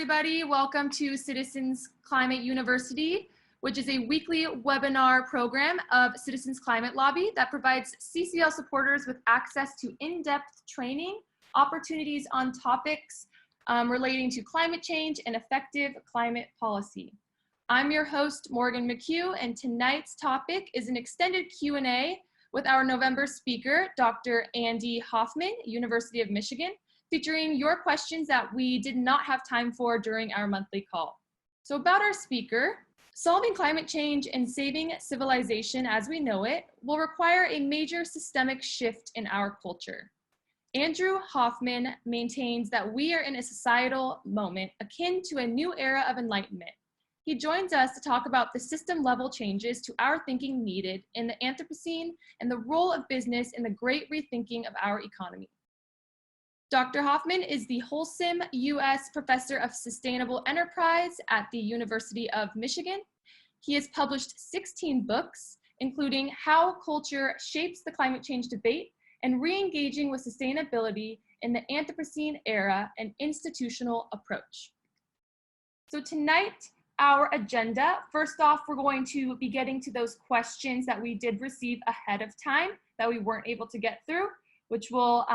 everybody. Welcome to Citizens Climate University, which is a weekly webinar program of Citizens Climate Lobby that provides CCL supporters with access to in-depth training, opportunities on topics relating to climate change and effective climate policy. I'm your host, Morgan McHugh, and tonight's topic is an extended Q&A with our November speaker, Dr. Andy Hoffman, University of Michigan, featuring your questions that we did not have time for during our monthly call. So about our speaker, solving climate change and saving civilization as we know it will require a major systemic shift in our culture. Andrew Hoffman maintains that we are in a societal moment akin to a new era of enlightenment. He joins us to talk about the system-level changes to our thinking needed in the Anthropocene and the role of business in the great rethinking of our economy. Dr. Hoffman is the Holcim U.S. Professor of Sustainable Enterprise at the University of Michigan. He has published 16 books, including How Culture Shapes the Climate Change Debate and Re-engaging with Sustainability in the Anthropocene Era, an Institutional Approach. So tonight, our agenda, first off, we're going to be getting to those questions that we did receive ahead of time that we weren't able to get through, which will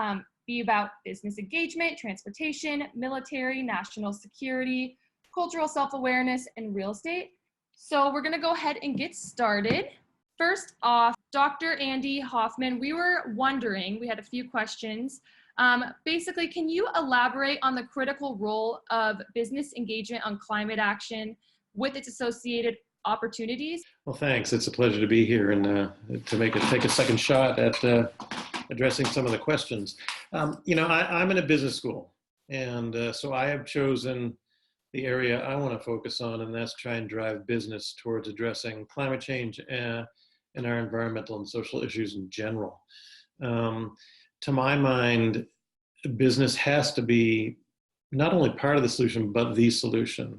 be about business engagement, transportation, military, national security, cultural self-awareness, and real estate. So we're gonna go ahead and get started. First off, Dr. Andy Hoffman, we were wondering, we had a few questions. Basically, can you elaborate on the critical role of business engagement on climate action with its associated opportunities? Well, thanks. It's a pleasure to be here and to take a second shot at addressing some of the questions. I'm in a business school, and so I have chosen the area I want to focus on, and that's try and drive business towards addressing climate change and our environmental and social issues in general. To my mind, business has to be not only part of the solution, but the solution.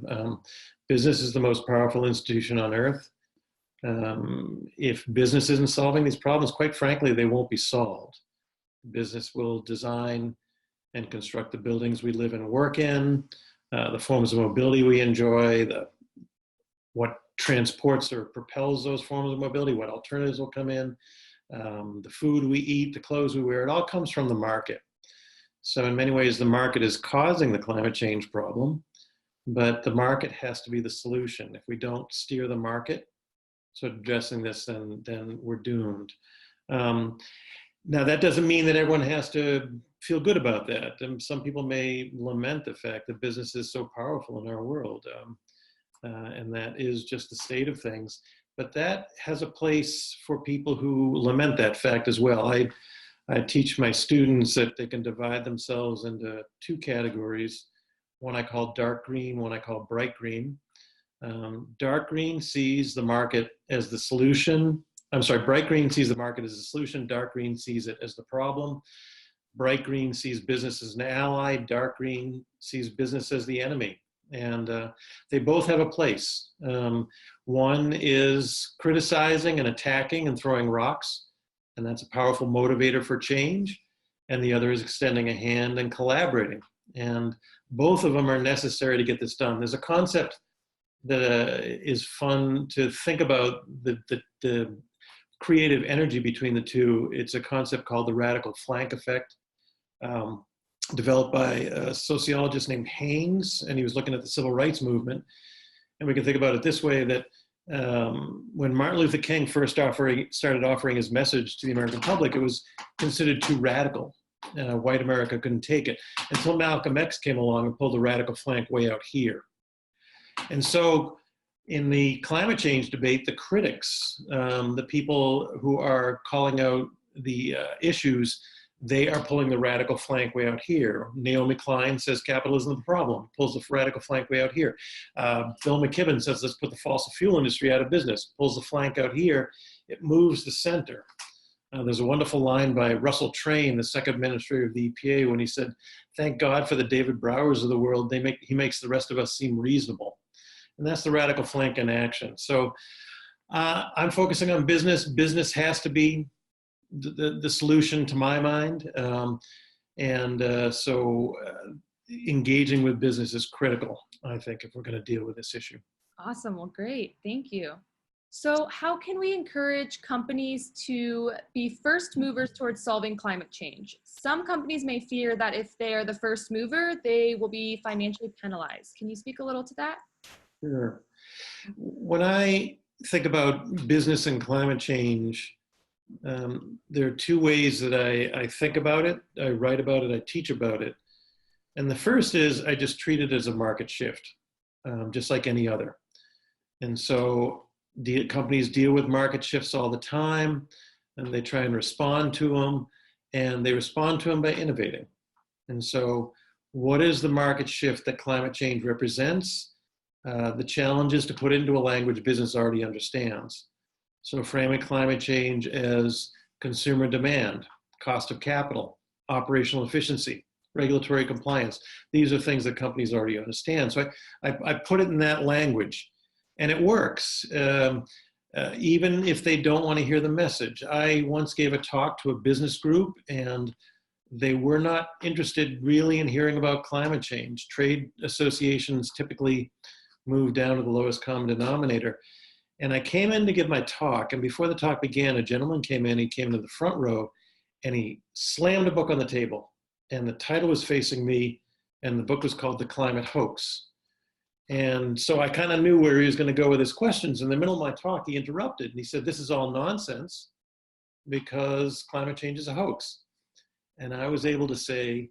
Business is the most powerful institution on earth. If business isn't solving these problems, quite frankly, they won't be solved. Business will design and construct the buildings we live and work in, the forms of mobility we enjoy, what transports or propels those forms of mobility, what alternatives will come in, the food we eat, the clothes we wear, it all comes from the market. So in many ways, the market is causing the climate change problem, but the market has to be the solution. If we don't steer the market to addressing this, then we're doomed. Now, that doesn't mean that everyone has to feel good about that. And some people may lament the fact that business is so powerful in our world, and that is just the state of things. But that has a place for people who lament that fact as well. I teach my students that they can divide themselves into two categories. One I call dark green, one I call bright green. Dark green sees the market as the solution. Bright green sees the market as the solution. Dark green sees it as the problem. Bright green sees business as an ally. Dark green sees business as the enemy. And they both have a place. One is criticizing and attacking and throwing rocks, and that's a powerful motivator for change. And the other is extending a hand and collaborating. And both of them are necessary to get this done. There's a concept that is fun to think about, the creative energy between the two. It's a concept called the radical flank effect, developed by a sociologist named Haynes, and he was looking at the civil rights movement. And we can think about it this way, that when Martin Luther King first started offering his message to the American public, it was considered too radical. White America couldn't take it, until Malcolm X came along and pulled the radical flank way out here. And so in the climate change debate, the critics, the people who are calling out the issues, they are pulling the radical flank way out here. Naomi Klein says capitalism is the problem, pulls the radical flank way out here. Bill McKibben says let's put the fossil fuel industry out of business, pulls the flank out here. It moves the center. There's a wonderful line by Russell Train, the second administrator of the EPA, when he said, "Thank God for the David Browers of the world. He makes the rest of us seem reasonable." And that's the radical flank in action. So I'm focusing on business. Business has to be the solution to my mind. So engaging with business is critical. I think, if we're going to deal with this issue. Awesome. Well, great. Thank you. So how can we encourage companies to be first movers towards solving climate change? Some companies may fear that if they are the first mover, they will be financially penalized. Can you speak a little to that? Sure. When I think about business and climate change, there are two ways that I think about it. I write about it, I teach about it. And the first is I just treat it as a market shift, just like any other. And so companies deal with market shifts all the time, and they try and respond to them, and they respond to them by innovating. And so what is the market shift that climate change represents? The challenge is to put into a language business already understands. So framing climate change as consumer demand, cost of capital, operational efficiency, regulatory compliance. These are things that companies already understand. So I put it in that language, and it works, even if they don't want to hear the message. I once gave a talk to a business group, and they were not interested really in hearing about climate change. Trade associations typically move down to the lowest common denominator. And I came in to give my talk, and before the talk began, a gentleman came in, he came to the front row, and he slammed a book on the table. And the title was facing me, and the book was called The Climate Hoax. And so I kind of knew where he was going to go with his questions. In the middle of my talk, he interrupted, and he said, "This is all nonsense because climate change is a hoax." And I was able to say,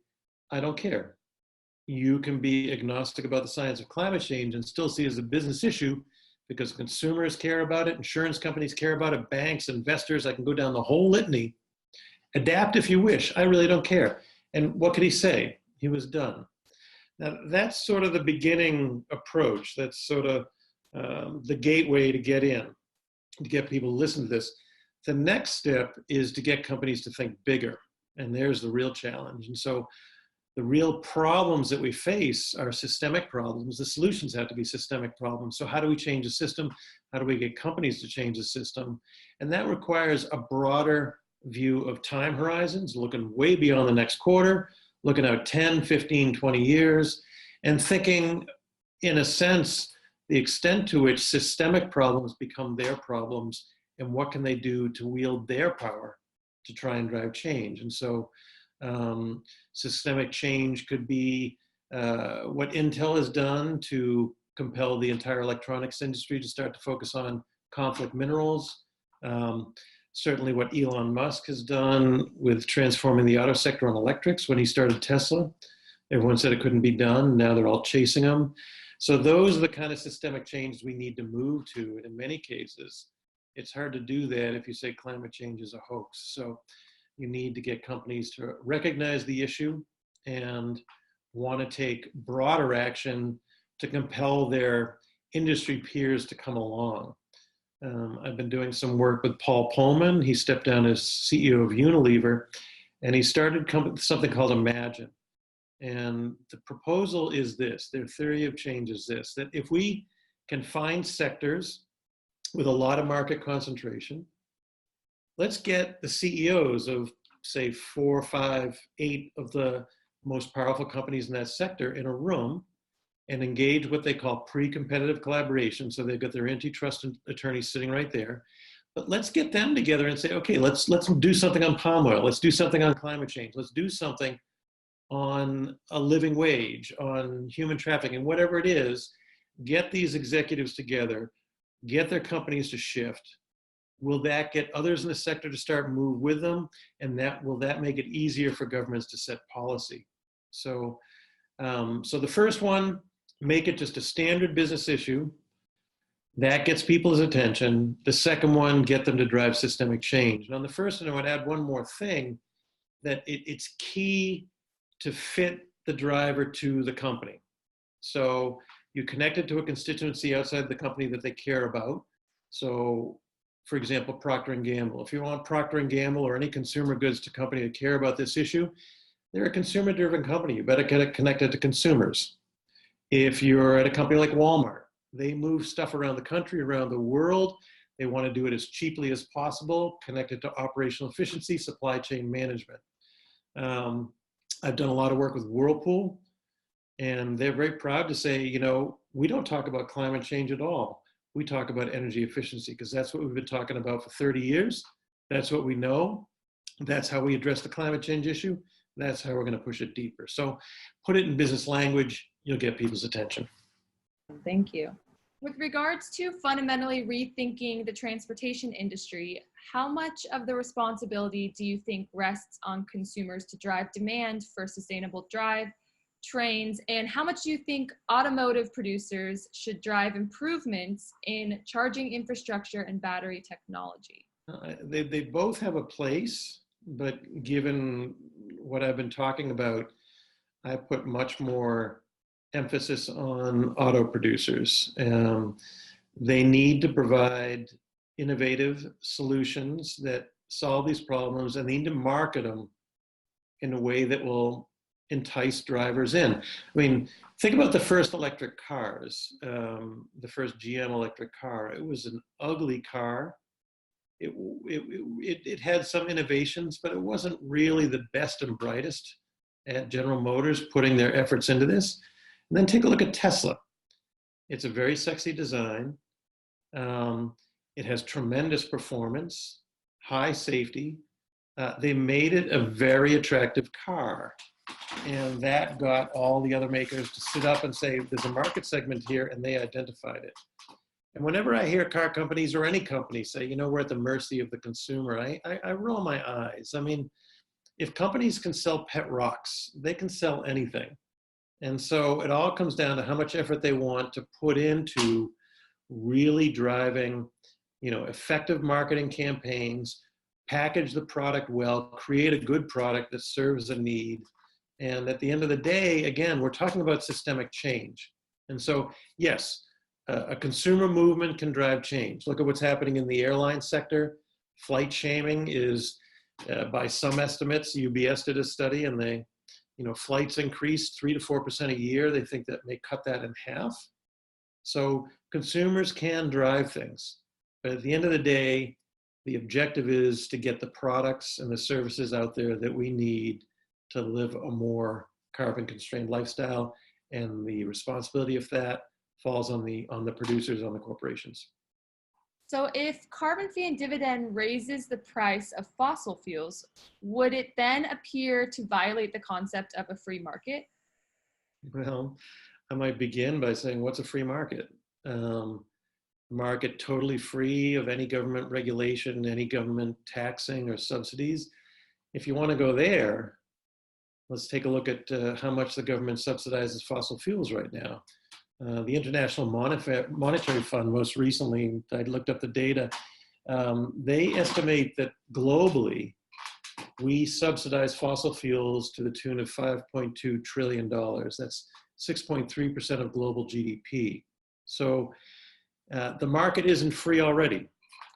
I don't care. You can be agnostic about the science of climate change and still see it as a business issue, because consumers care about it, insurance companies care about it, banks, investors, I can go down the whole litany. Adapt if you wish, I really don't care. And what could he say? He was done. Now, that's sort of the beginning approach. That's sort of the gateway to get in, to get people to listen to this. The next step is to get companies to think bigger. And there's the real challenge. And so the real problems that we face are systemic problems. The solutions have to be systemic problems. So how do we change the system? How do we get companies to change the system? And that requires a broader view of time horizons, looking way beyond the next quarter, looking out 10, 15, 20 years, and thinking, in a sense, the extent to which systemic problems become their problems, and what can they do to wield their power to try and drive change. And so systemic change could be what Intel has done to compel the entire electronics industry to start to focus on conflict minerals. Certainly what Elon Musk has done with transforming the auto sector on electrics when he started Tesla. Everyone said it couldn't be done. Now they're all chasing him. So those are the kind of systemic changes we need to move to. And in many cases, it's hard to do that if you say climate change is a hoax. So you need to get companies to recognize the issue and want to take broader action to compel their industry peers to come along. I've been doing some work with Paul Pullman. He stepped down as CEO of Unilever, and he started something called Imagine. And the proposal is this, their theory of change is this, that if we can find sectors with a lot of market concentration, let's get the CEOs of, say, 4, 5, 8 of the most powerful companies in that sector in a room and engage what they call pre-competitive collaboration. So they've got their antitrust attorneys sitting right there. But let's get them together and say, okay, let's do something on palm oil. Let's do something on climate change. Let's do something on a living wage, on human trafficking, whatever it is. Get these executives together, get their companies to shift. Will that get others in the sector to start move with them? And will that make it easier for governments to set policy? So, so the first one, make it just a standard business issue. That gets people's attention. The second one, get them to drive systemic change. And on the first one, I would add one more thing, that it's key to fit the driver to the company. So you connect it to a constituency outside the company that they care about. So, for example, Procter & Gamble. If you want Procter & Gamble or any consumer goods to company that care about this issue, they're a consumer-driven company. You better get it connected to consumers. If you're at a company like Walmart, they move stuff around the country, around the world. They want to do it as cheaply as possible, connected to operational efficiency, supply chain management. I've done a lot of work with Whirlpool, And they're very proud to say, you know, we don't talk about climate change at all. We talk about energy efficiency because that's what we've been talking about for 30 years. That's what we know. That's how we address the climate change issue. That's how we're going to push it deeper. So put it in business language, you'll get people's attention. Thank you. With regards to fundamentally rethinking the transportation industry, how much of the responsibility do you think rests on consumers to drive demand for sustainable drive trains, and how much do you think automotive producers should drive improvements in charging infrastructure and battery technology? They both have a place, but given what I've been talking about, I put much more emphasis on auto producers. They need to provide innovative solutions that solve these problems, and they need to market them in a way that will entice drivers in. I mean, think about the first electric cars, the first GM electric car. It was an ugly car. It had some innovations, but it wasn't really the best and brightest at General Motors putting their efforts into this. And then take a look at Tesla. It's a very sexy design. It has tremendous performance, high safety. They made it a very attractive car. And that got all the other makers to sit up and say, there's a market segment here, and they identified it. And whenever I hear car companies or any company say, you know, we're at the mercy of the consumer, I roll my eyes. I mean, if companies can sell pet rocks, they can sell anything. And so it all comes down to how much effort they want to put into really driving, you know, effective marketing campaigns, package the product well, create a good product that serves a need. And at the end of the day, again, we're talking about systemic change. And so, yes, a consumer movement can drive change. Look at what's happening in the airline sector. Flight shaming is, by some estimates, UBS did a study, and they, you know, flights increased 3 to 4% a year. They think that may cut that in half. So consumers can drive things. But at the end of the day, the objective is to get the products and the services out there that we need to live a more carbon-constrained lifestyle, and the responsibility of that falls on the producers, on the corporations. So if carbon fee and dividend raises the price of fossil fuels, would it then appear to violate the concept of a free market? Well, I might begin by saying, what's a free market? Market totally free of any government regulation, any government taxing or subsidies. If you want to go there, let's take a look at how much the government subsidizes fossil fuels right now. The International Monetary Fund, most recently, I looked up the data, they estimate that globally, we subsidize fossil fuels to the tune of $5.2 trillion. That's 6.3% of global GDP. So the market isn't free already.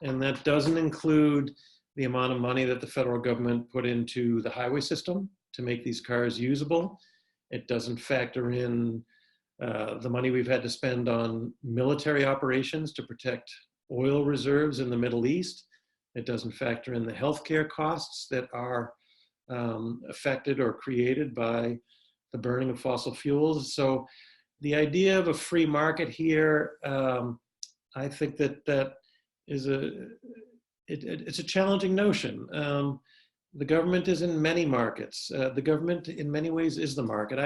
And that doesn't include the amount of money that the federal government put into the highway system to make these cars usable. It doesn't factor in the money we've had to spend on military operations to protect oil reserves in the Middle East. It doesn't factor in the healthcare costs that are affected or created by the burning of fossil fuels. So the idea of a free market here, I think that is it's a challenging notion. The government is in many markets. The government in many ways is the market.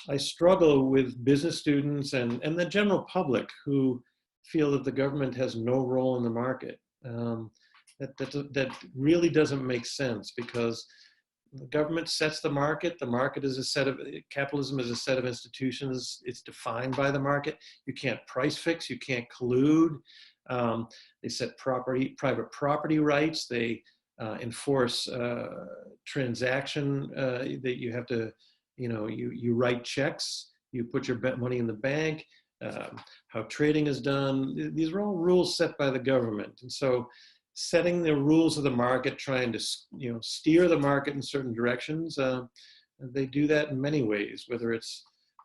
I struggle with business students and the general public who feel that the government has no role in the market. That really doesn't make sense, because the government sets the market. The market is a set of, capitalism is a set of institutions. It's defined by the market. You can't price fix, you can't collude. They set private property rights. They enforce transaction that you have to, you write checks, you put your money in the bank, how trading is done. These are all rules set by the government. And so setting the rules of the market, trying to steer the market in certain directions, they do that in many ways, whether it's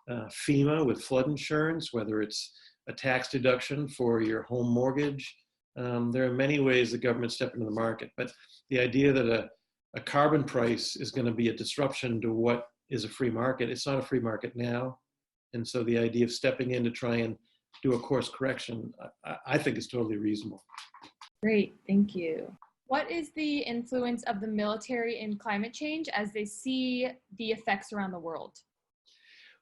FEMA with flood insurance, whether it's a tax deduction for your home mortgage. There are many ways the government step into the market, but the idea that a carbon price is going to be a disruption to what is a free market. It's not a free market now. And so the idea of stepping in to try and do a course correction, I think is totally reasonable. Great, thank you. What is the influence of the military in climate change as they see the effects around the world?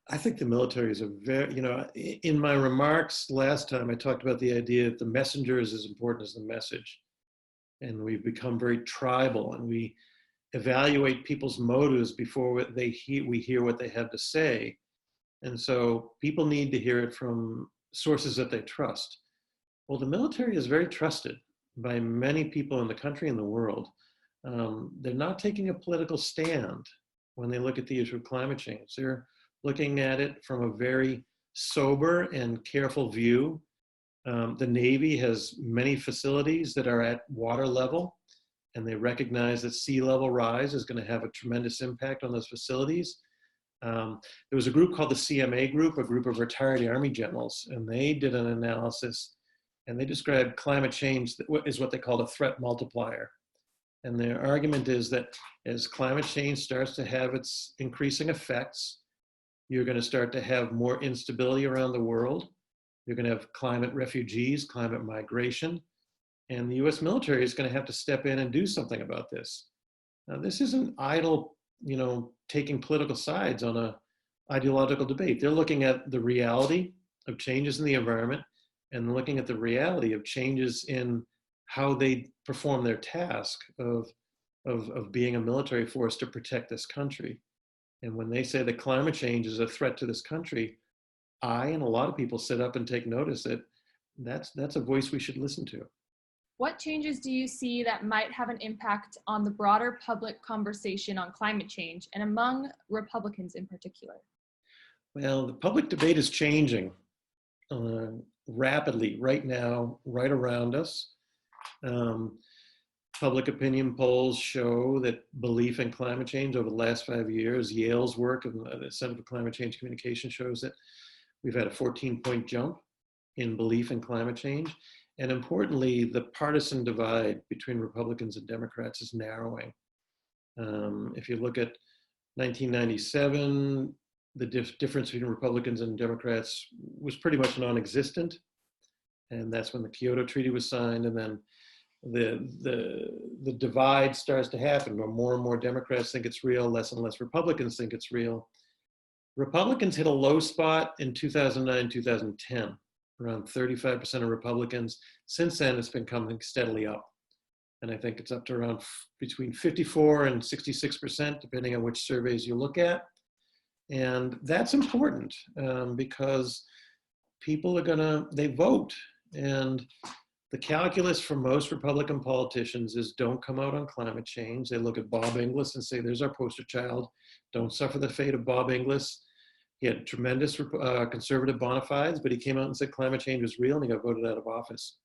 I think the military is a very, in my remarks last time, I talked about the idea that the messenger is as important as the message. And we've become very tribal, and we evaluate people's motives before we hear what they have to say. And so people need to hear it from sources that they trust. Well, the military is very trusted by many people in the country and the world. They're not taking a political stand when they look at the issue of climate change. They're looking at it from a very sober and careful view. The Navy has many facilities that are at water level, and they recognize that sea level rise is going to have a tremendous impact on those facilities. There was a group called the CMA group, a group of retired Army generals, and they did an analysis, and they described climate change as what they called a threat multiplier. And their argument is that as climate change starts to have its increasing effects, you're going to start to have more instability around the world. You're going to have climate refugees, climate migration, and the US military is going to have to step in and do something about this. Now, this isn't idle, taking political sides on a ideological debate. They're looking at the reality of changes in the environment and looking at the reality of changes in how they perform their task of being a military force to protect this country. And when they say that climate change is a threat to this country, I and a lot of people sit up and take notice that that's a voice we should listen to. What changes do you see that might have an impact on the broader public conversation on climate change and among Republicans in particular? Well, the public debate is changing rapidly right now, right around us. Public opinion polls show that belief in climate change over the last 5 years, Yale's work and the Center for Climate Change Communication shows that we've had a 14-point jump in belief in climate change. And importantly, the partisan divide between Republicans and Democrats is narrowing. If you look at 1997, the difference between Republicans and Democrats was pretty much non-existent. And that's when the Kyoto Treaty was signed. And then the divide starts to happen where more and more Democrats think it's real, less and less Republicans think it's real. Republicans hit a low spot in 2009, 2010, around 35% of Republicans. Since then, it's been coming steadily up. And I think it's up to around between 54 and 66%, depending on which surveys you look at. And that's important because people are they vote. And the calculus for most Republican politicians is don't come out on climate change. They look at Bob Inglis and say, there's our poster child. Don't suffer the fate of Bob Inglis. He had tremendous conservative bona fides, but he came out and said climate change was real and he got voted out of office.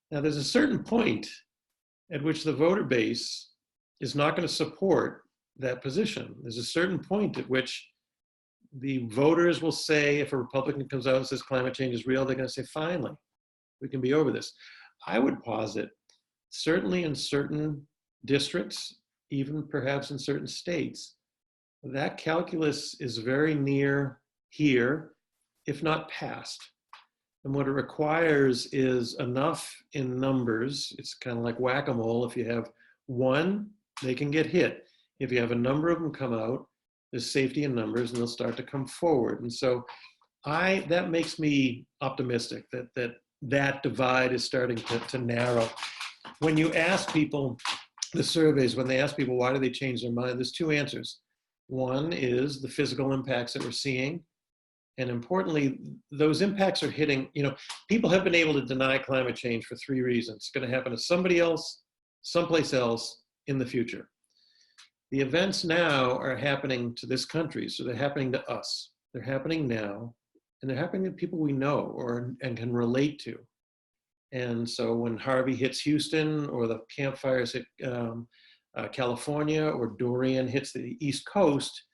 Now, there's a certain point at which the voter base is not going to support that position. There's a certain point at which the voters will say, if a Republican comes out and says climate change is real, they're going to say, finally, we can be over this. I would posit, certainly in certain districts, even perhaps in certain states, that calculus is very near here, if not past. And what it requires is enough in numbers. It's kind of like whack-a-mole. If you have one, they can get hit. If you have a number of them come out, there's safety in numbers and they'll start to come forward. And so that makes me optimistic that divide is starting to narrow. When you ask people, the surveys, when they ask people why do they change their mind, there's two answers. One is the physical impacts that we're seeing. And importantly, those impacts are hitting, people have been able to deny climate change for three reasons. It's going to happen to somebody else, someplace else in the future. The events now are happening to this country, so they're happening to us. They're happening now, and they're happening to people we know and can relate to. And so when Harvey hits Houston, or the Camp Fires hit California, or Dorian hits the East Coast,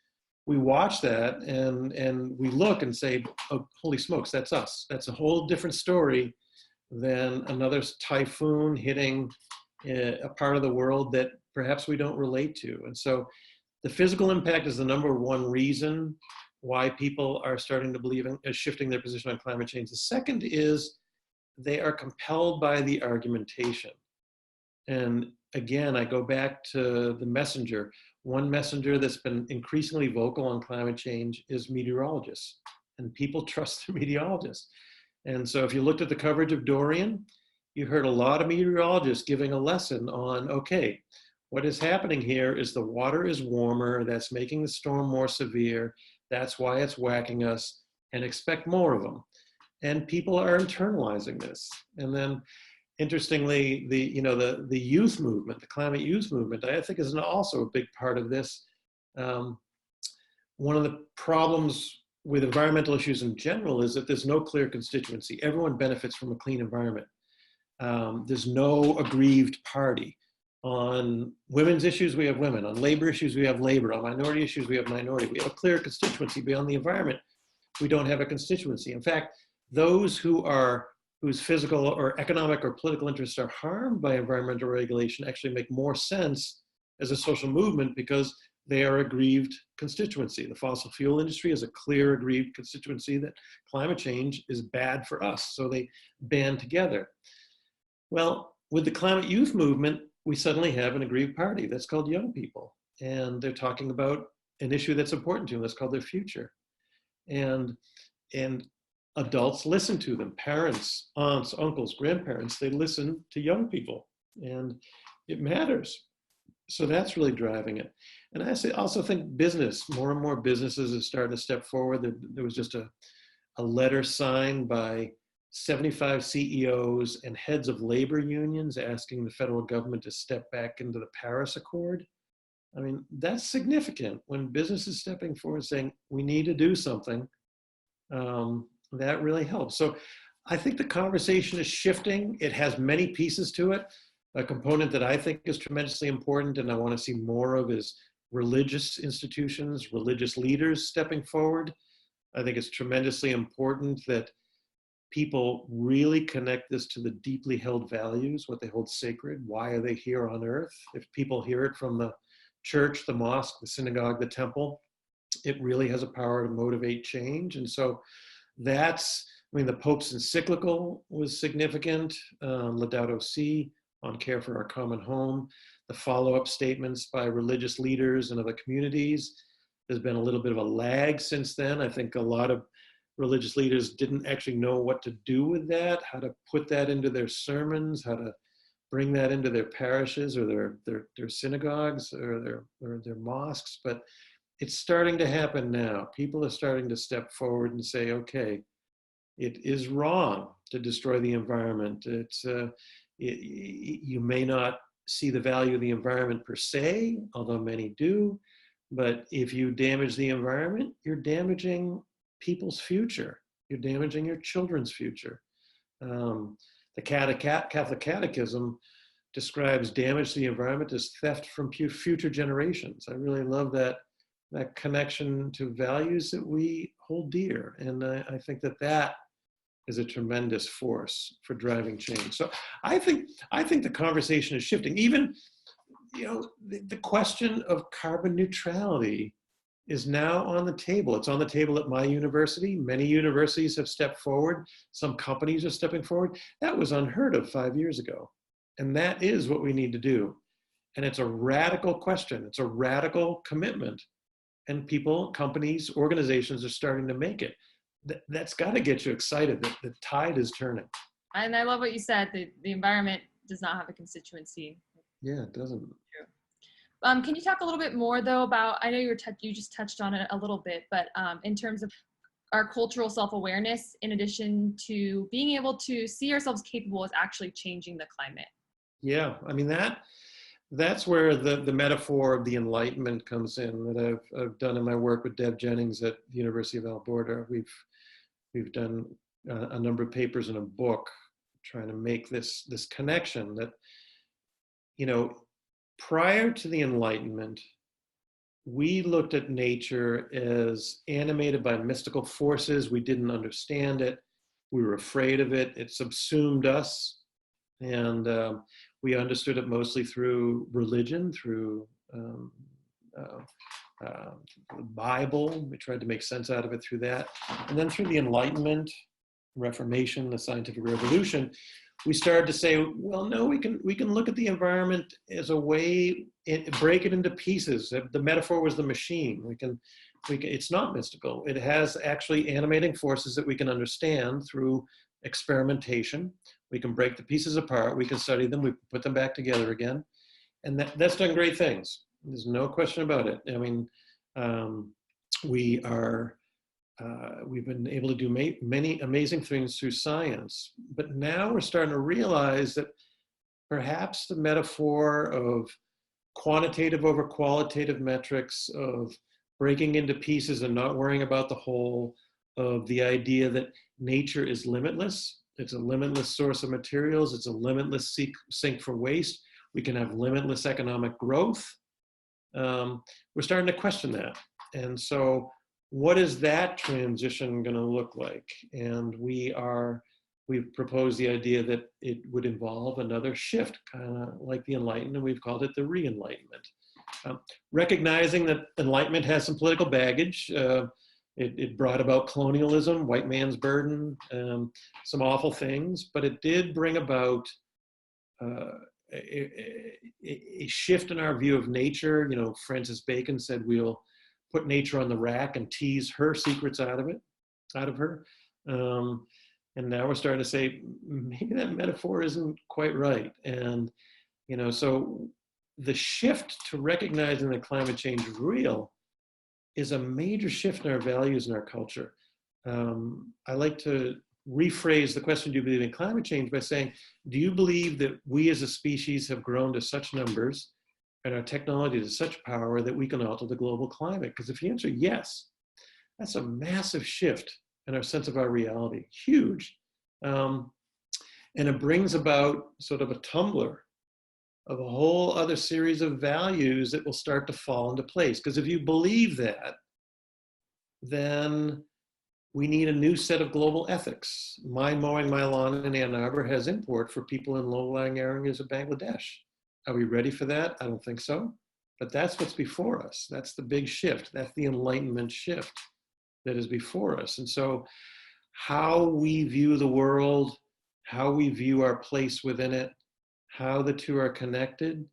we watch that and we look and say, oh, holy smokes, that's us. That's a whole different story than another typhoon hitting a part of the world that perhaps we don't relate to. And so The physical impact is the number one reason why people are starting to believe in shifting their position on climate change. The second is they are compelled by the argumentation. And again, I go back to the messenger. One messenger that's been increasingly vocal on climate change is meteorologists, and people trust the meteorologists. And so if you looked at the coverage of Dorian, you heard a lot of meteorologists giving a lesson on, okay, what is happening here is the water is warmer, that's making the storm more severe, that's why it's whacking us, and expect more of them. And people are internalizing this. And then interestingly, the youth movement, the climate youth movement, I think is also a big part of this. One of the problems with environmental issues in general is that there's no clear constituency. Everyone benefits from a clean environment. There's no aggrieved party. On women's issues, we have women. On labor issues, we have labor. On minority issues, we have minority. We have a clear constituency. Beyond the environment, we don't have a constituency. In fact, those whose physical or economic or political interests are harmed by environmental regulation actually make more sense as a social movement because they are aggrieved constituency. The fossil fuel industry is a clear aggrieved constituency that climate change is bad for us, so they band together. Well, with the climate youth movement, we suddenly have an aggrieved party that's called young people, and they're talking about an issue that's important to them, that's called their future. And adults listen to them, parents, aunts, uncles, grandparents, they listen to young people, and it matters. So that's really driving it. And I also think business, more and more businesses are starting to step forward. There was just a letter signed by 75 CEOs and heads of labor unions asking the federal government to step back into the Paris Accord. I mean, that's significant when business is stepping forward saying, we need to do something. That really helps. So I think the conversation is shifting. It has many pieces to it. A component that I think is tremendously important and I want to see more of is religious institutions, religious leaders stepping forward. I think it's tremendously important that people really connect this to the deeply held values, what they hold sacred. Why are they here on earth? If people hear it from the church, the mosque, the synagogue, the temple, it really has a power to motivate change. And so that's, I mean, the Pope's encyclical was significant, Laudato Si, on care for our common home, the follow-up statements by religious leaders and other communities. There's been a little bit of a lag since then. I think a lot of religious leaders didn't actually know what to do with that, how to put that into their sermons, how to bring that into their parishes or their synagogues or their mosques. But it's starting to happen now. People are starting to step forward and say, okay, it is wrong to destroy the environment. You may not see the value of the environment per se, although many do, but if you damage the environment, you're damaging people's future. You're damaging your children's future. The Catholic Catechism describes damage to the environment as theft from future generations. I really love that connection to values that we hold dear. And I think that is a tremendous force for driving change. So I think the conversation is shifting. Even, the question of carbon neutrality is now on the table. It's on the table at my university. Many universities have stepped forward. Some companies are stepping forward. That was unheard of 5 years ago. And that is what we need to do. And it's a radical question. It's a radical commitment. And people, companies, organizations are starting to make it. That's got to get you excited that the tide is turning. And I love what you said, the environment does not have a constituency. Yeah, it doesn't. True. Can you talk a little bit more though about, I know you just touched on it a little bit, but in terms of our cultural self-awareness, in addition to being able to see ourselves capable as actually changing the climate? Yeah, I mean, that's where the metaphor of the enlightenment comes in that I've done in my work with Deb Jennings at the University of Alberta. We've done a number of papers in a book trying to make this connection that, prior to the Enlightenment, we looked at nature as animated by mystical forces. We didn't understand it. We were afraid of it. It subsumed us. And we understood it mostly through religion, through the Bible. We tried to make sense out of it through that. And then through the Enlightenment, Reformation, the scientific revolution, we started to say, well, no, we can look at the environment as a way, break it into pieces. The metaphor was the machine. It's not mystical. It has actually animating forces that we can understand through experimentation. We can break the pieces apart. We can study them. We put them back together again. And that's done great things. There's no question about it. I mean, we've been able to do many amazing things through science, but now we're starting to realize that perhaps the metaphor of quantitative over qualitative metrics, of breaking into pieces and not worrying about the whole, of the idea that nature is limitless. It's a limitless source of materials. It's a limitless sink for waste. We can have limitless economic growth. We're starting to question that. And so what is that transition going to look like? And we've proposed the idea that it would involve another shift, kind of like the Enlightenment, and we've called it the re-enlightenment. Recognizing that Enlightenment has some political baggage. It brought about colonialism, white man's burden, some awful things, but it did bring about a shift in our view of nature. You know, Francis Bacon said we'll put nature on the rack and tease her secrets out of her. And now we're starting to say, maybe that metaphor isn't quite right. And, you know, so the shift to recognizing that climate change is real is a major shift in our values and our culture. I like to rephrase the question, do you believe in climate change, by saying, do you believe that we as a species have grown to such numbers and our technology to such power that we can alter the global climate? Because if you answer yes, that's a massive shift in our sense of our reality, huge. And it brings about sort of a tumbler of a whole other series of values that will start to fall into place. Because if you believe that, then we need a new set of global ethics. My mowing my lawn in Ann Arbor has import for people in low-lying areas of Bangladesh. Are we ready for that? I don't think so. But that's what's before us. That's the big shift. That's the Enlightenment shift that is before us. And so how we view the world, how we view our place within it, how the two are connected,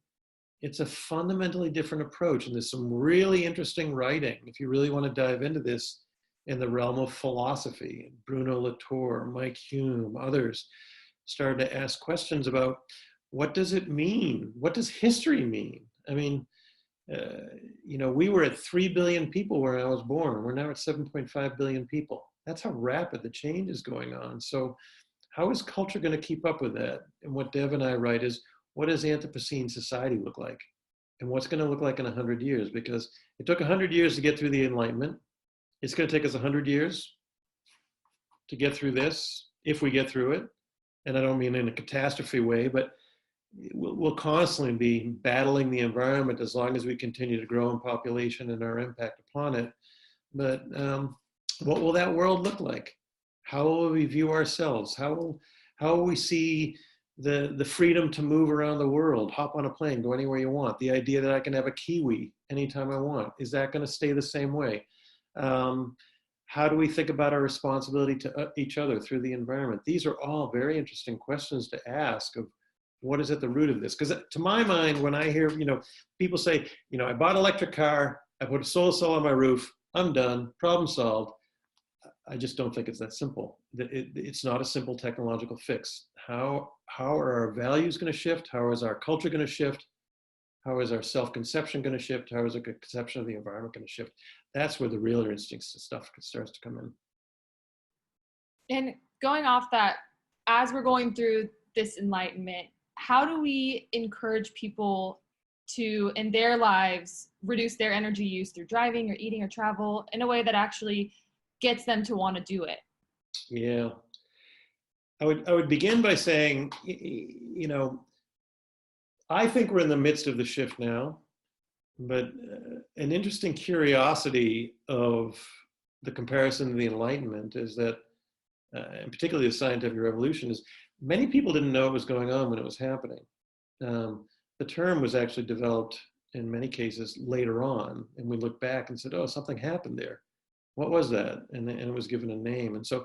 it's a fundamentally different approach. And there's some really interesting writing, if you really want to dive into this, in the realm of philosophy. Bruno Latour, Mike Hume, others started to ask questions about, what does it mean? What does history mean? I mean, you know, we were at 3 billion people when I was born. We're now at 7.5 billion people. That's how rapid the change is going on. So how is culture going to keep up with that? And what Dev and I write is, what does Anthropocene society look like? And what's going to look like in 100 years? Because it took 100 years to get through the Enlightenment. It's going to take us 100 years to get through this, if we get through it. And I don't mean in a catastrophe way, but we'll constantly be battling the environment as long as we continue to grow in population and our impact upon it. But what will that world look like? How will we view ourselves? How will we see the freedom to move around the world, hop on a plane, go anywhere you want? The idea that I can have a kiwi anytime I want, is that going to stay the same way? How do we think about our responsibility to each other through the environment? These are all very interesting questions to ask of what is at the root of this. Because to my mind, when I hear, you know, people say, you know, I bought an electric car, I put a solar cell on my roof, I'm done, problem solved. I just don't think it's that simple. It's not a simple technological fix. How are our values going to shift? How is our culture going to shift? How is our self-conception going to shift? How is our conception of the environment going to shift? That's where the real instincts and stuff starts to come in. And going off that, as we're going through this enlightenment, how do we encourage people to, in their lives, reduce their energy use through driving or eating or travel in a way that actually gets them to want to do it? Yeah. I would begin by saying, you know, I think we're in the midst of the shift now, but an interesting curiosity of the comparison to the Enlightenment is that, and particularly the scientific revolution, is many people didn't know what was going on when it was happening. The term was actually developed in many cases later on, and we look back and said, oh, something happened there. What was that? And it was given a name. And so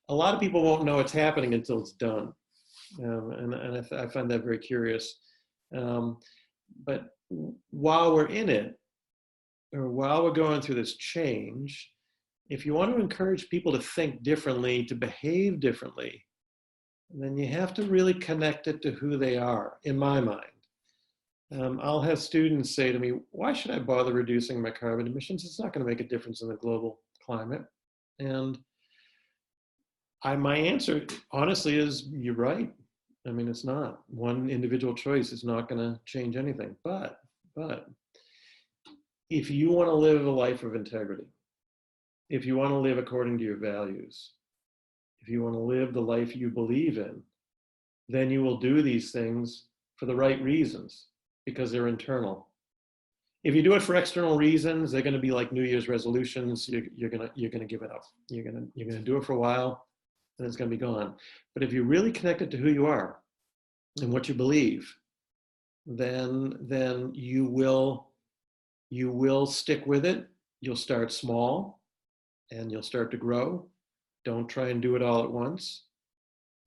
a lot of people won't know it's happening until it's done. And I find that very curious. But while we're in it, or while we're going through this change, if you want to encourage people to think differently, to behave differently, then you have to really connect it to who they are, in my mind. I'll have students say to me, why should I bother reducing my carbon emissions? It's not going to make a difference in the global climate. And my answer, honestly, is you're right. I mean, it's not. One individual choice is not going to change anything. But if you want to live a life of integrity, if you want to live according to your values, if you want to live the life you believe in, then you will do these things for the right reasons, because they're internal. If you do it for external reasons, they're going to be like New Year's resolutions. You're going to give it up. You're going to do it for a while, and it's going to be gone. But if you really connect it to who you are and what you believe, then you will stick with it. You'll start small, and you'll start to grow. Don't try and do it all at once.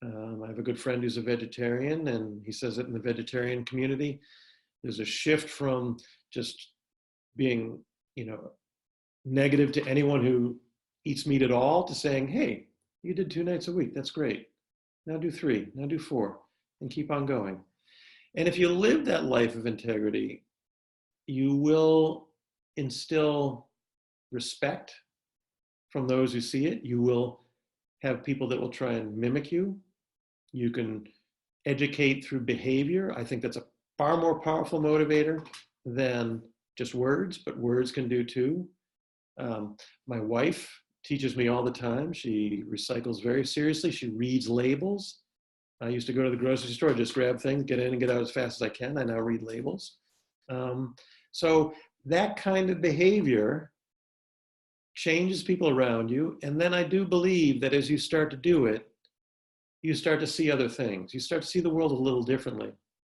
I have a good friend who's a vegetarian, and he says that in the vegetarian community, there's a shift from just being, negative to anyone who eats meat at all, to saying, hey, you did 2 nights a week. That's great. Now do 3, now do 4, and keep on going. And if you live that life of integrity, you will instill respect from those who see it. You will have people that will try and mimic you. You can educate through behavior. I think that's a far more powerful motivator than just words, but words can do too. My wife teaches me all the time. She recycles very seriously. She reads labels. I used to go to the grocery store, just grab things, get in and get out as fast as I can. I now read labels. So that kind of behavior changes people around you. And then I do believe that as you start to do it, you start to see other things. You start to see the world a little differently.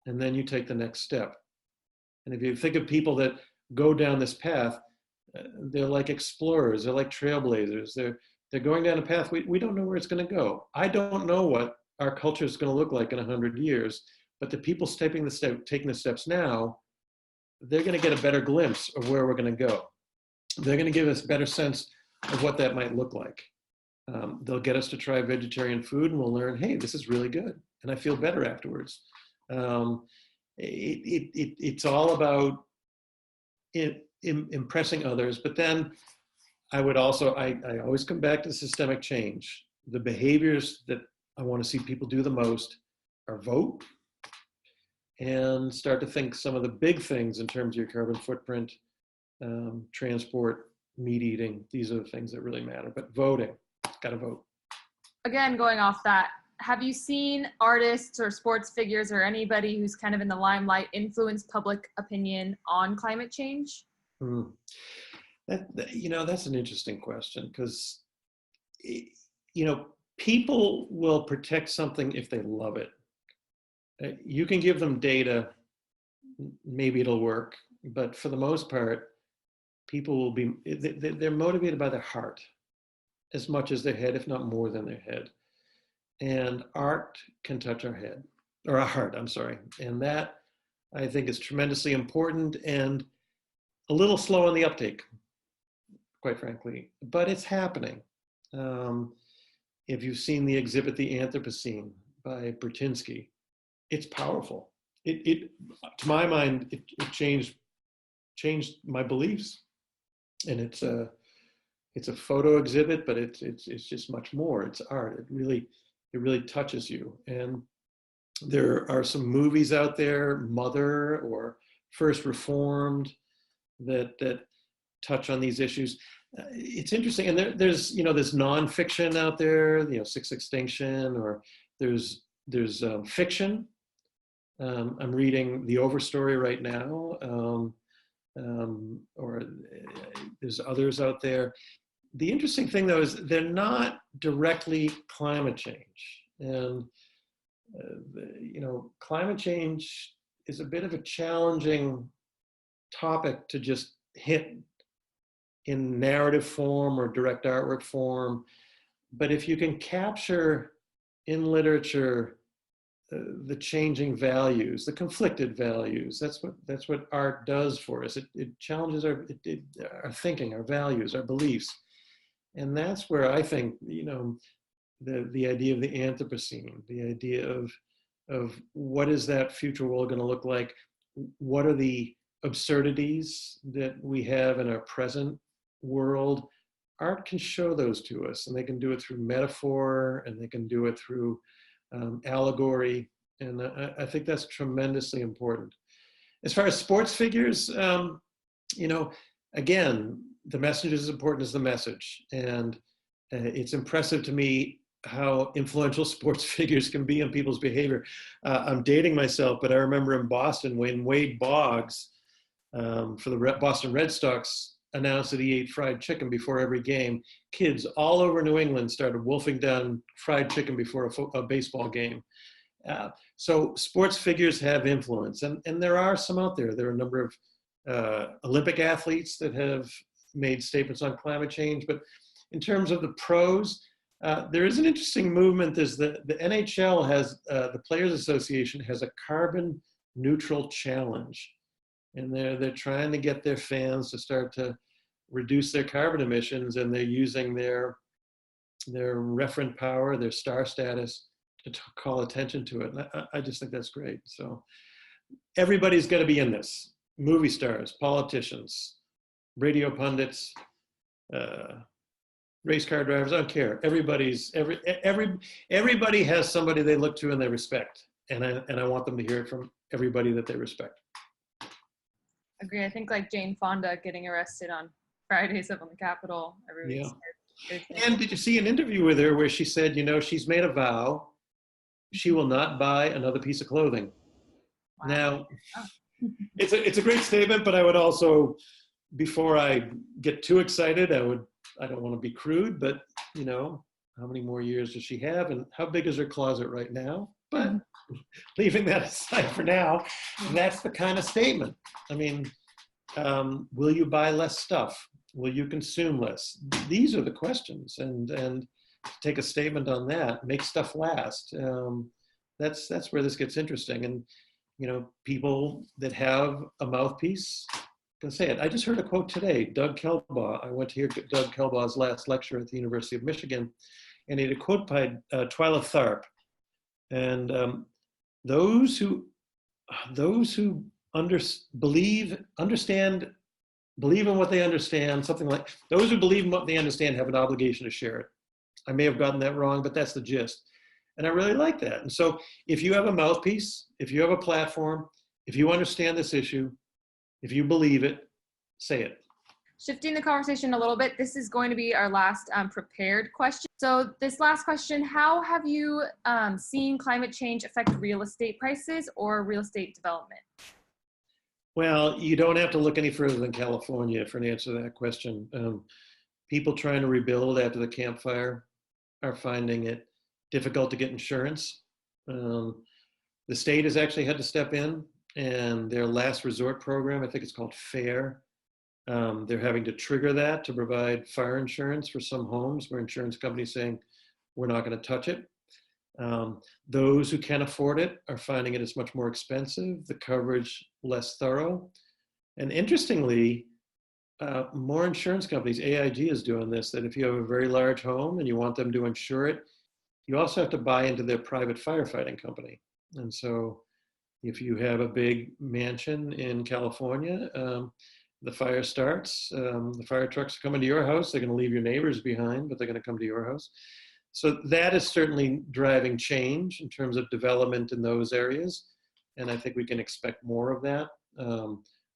And then you take the next step. And if you think of people that go down this path, they're like explorers, they're like trailblazers. They're going down a path, we don't know where it's going to go. I don't know what our culture is going to look like in 100 years, but the people taking the steps now, they're going to get a better glimpse of where we're going to go. They're going to give us a better sense of what that might look like. They'll get us to try vegetarian food, and we'll learn, hey, this is really good, and I feel better afterwards. It's all about impressing others, but then I would also, I always come back to systemic change. The behaviors that I want to see people do the most are vote and start to think some of the big things in terms of your carbon footprint, transport, meat eating. These are the things that really matter. But voting, got to vote. Again, going off that, have you seen artists or sports figures or anybody who's kind of in the limelight influence public opinion on climate change? That's an interesting question, because, people will protect something if they love it. You can give them data, maybe it'll work, but for the most part, people will be, they're motivated by their heart as much as their head, if not more than their head. And art can touch our head, or our heart, I'm sorry. And that, I think, is tremendously important and a little slow on the uptake, quite frankly, but it's happening. If you've seen the exhibit, The Anthropocene by Bertinsky, it's powerful. It to my mind, it changed my beliefs. And it's a photo exhibit, but it's just much more. It's art. It really touches you. And there are some movies out there, Mother or First Reformed, that touch on these issues. It's interesting, and there's nonfiction out there, Sixth Extinction, or there's fiction. I'm reading The Overstory right now, or there's others out there. The interesting thing, though, is they're not directly climate change, and climate change is a bit of a challenging topic to just hit in narrative form or direct artwork form. But if you can capture in literature the changing values, the conflicted values, that's what art does for us. It challenges our thinking, our values, our beliefs. And that's where I think, the idea of the Anthropocene, the idea of what is that future world going to look like? What are the absurdities that we have in our present world? Art can show those to us, and they can do it through metaphor, and they can do it through allegory. And I think that's tremendously important. As far as sports figures, again, the message is as important as the message. And it's impressive to me how influential sports figures can be on people's behavior. I'm dating myself, but I remember in Boston when Wade Boggs for the Boston Red Sox announced that he ate fried chicken before every game. Kids all over New England started wolfing down fried chicken before a baseball game. So sports figures have influence, and there are some out there. There are a number of Olympic athletes that have made statements on climate change, but in terms of the pros, there is an interesting movement. There's the NHL has, the Players Association has a carbon neutral challenge. And they're trying to get their fans to start to reduce their carbon emissions, and they're using their referent power, their star status to call attention to it. And I just think that's great. So everybody's got to be in this. Movie stars, politicians, radio pundits, race car drivers, I don't care. Everybody has somebody they look to and they respect. And I want them to hear it from everybody that they respect. Agree. I think like Jane Fonda getting arrested on Fridays up on the Capitol. Yeah. And did you see an interview with her where she said, she's made a vow, she will not buy another piece of clothing. Wow. Now, it's a great statement, but I would also, before I get too excited, I don't want to be crude, but how many more years does she have, and how big is her closet right now? But leaving that aside for now, that's the kind of statement. I mean, will you buy less stuff? Will you consume less? These are the questions, and take a statement on that, make stuff last. That's where this gets interesting. And people that have a mouthpiece can say it. I just heard a quote today, Doug Kelbaugh. I went to hear Doug Kelbaugh's last lecture at the University of Michigan, and he had a quote by Twyla Tharp. And those who believe in what they understand, something like, those who believe in what they understand have an obligation to share it. I may have gotten that wrong, but that's the gist. And I really like that. And so if you have a mouthpiece, if you have a platform, if you understand this issue, if you believe it, say it. Shifting the conversation a little bit, this is going to be our last prepared question. So this last question, how have you seen climate change affect real estate prices or real estate development? Well, you don't have to look any further than California for an answer to that question. People trying to rebuild after the Camp Fire are finding it difficult to get insurance. The state has actually had to step in, and their last resort program, I think it's called FAIR, they're having to trigger that to provide fire insurance for some homes where insurance companies saying, we're not going to touch it. Those who can afford it are finding it is much more expensive, the coverage less thorough. And interestingly, more insurance companies, AIG is doing this, that if you have a very large home and you want them to insure it, you also have to buy into their private firefighting company. And so if you have a big mansion in California, the fire starts, the fire trucks are coming to your house, they're going to leave your neighbors behind, but they're going to come to your house. So that is certainly driving change in terms of development in those areas. And I think we can expect more of that.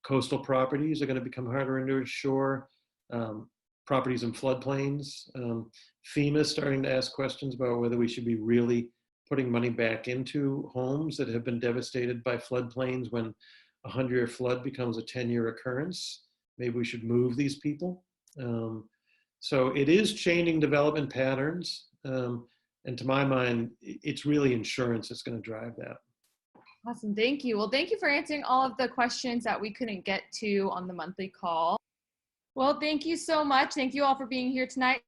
Coastal properties are going to become harder to insure. Properties in floodplains. FEMA is starting to ask questions about whether we should be really putting money back into homes that have been devastated by floodplains. When a 100-year flood becomes a 10-year occurrence, maybe we should move these people. So it is changing development patterns. And to my mind, it's really insurance that's going to drive that. Awesome. Thank you. Well, thank you for answering all of the questions that we couldn't get to on the monthly call. Well, thank you so much. Thank you all for being here tonight.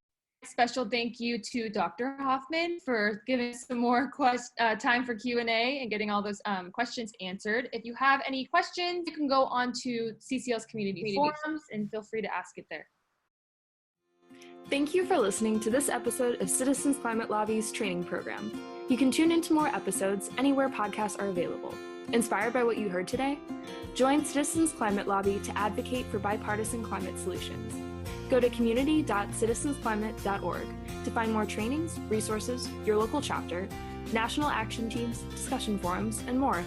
Special thank you to Dr. Hoffman for giving us some more time for Q&A and getting all those questions answered. If you have any questions, you can go on to CCL's community forums and feel free to ask it there. Thank you for listening to this episode of Citizens Climate Lobby's training program. You can tune into more episodes anywhere podcasts are available. Inspired by what you heard today? Join Citizens Climate Lobby to advocate for bipartisan climate solutions. Go to community.citizensclimate.org to find more trainings, resources, your local chapter, national action teams, discussion forums, and more.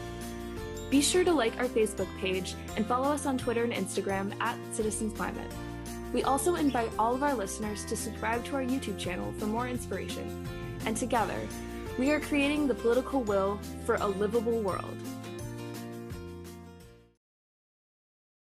Be sure to like our Facebook page and follow us on Twitter and Instagram @CitizensClimate. We also invite all of our listeners to subscribe to our YouTube channel for more inspiration. And together, we are creating the political will for a livable world.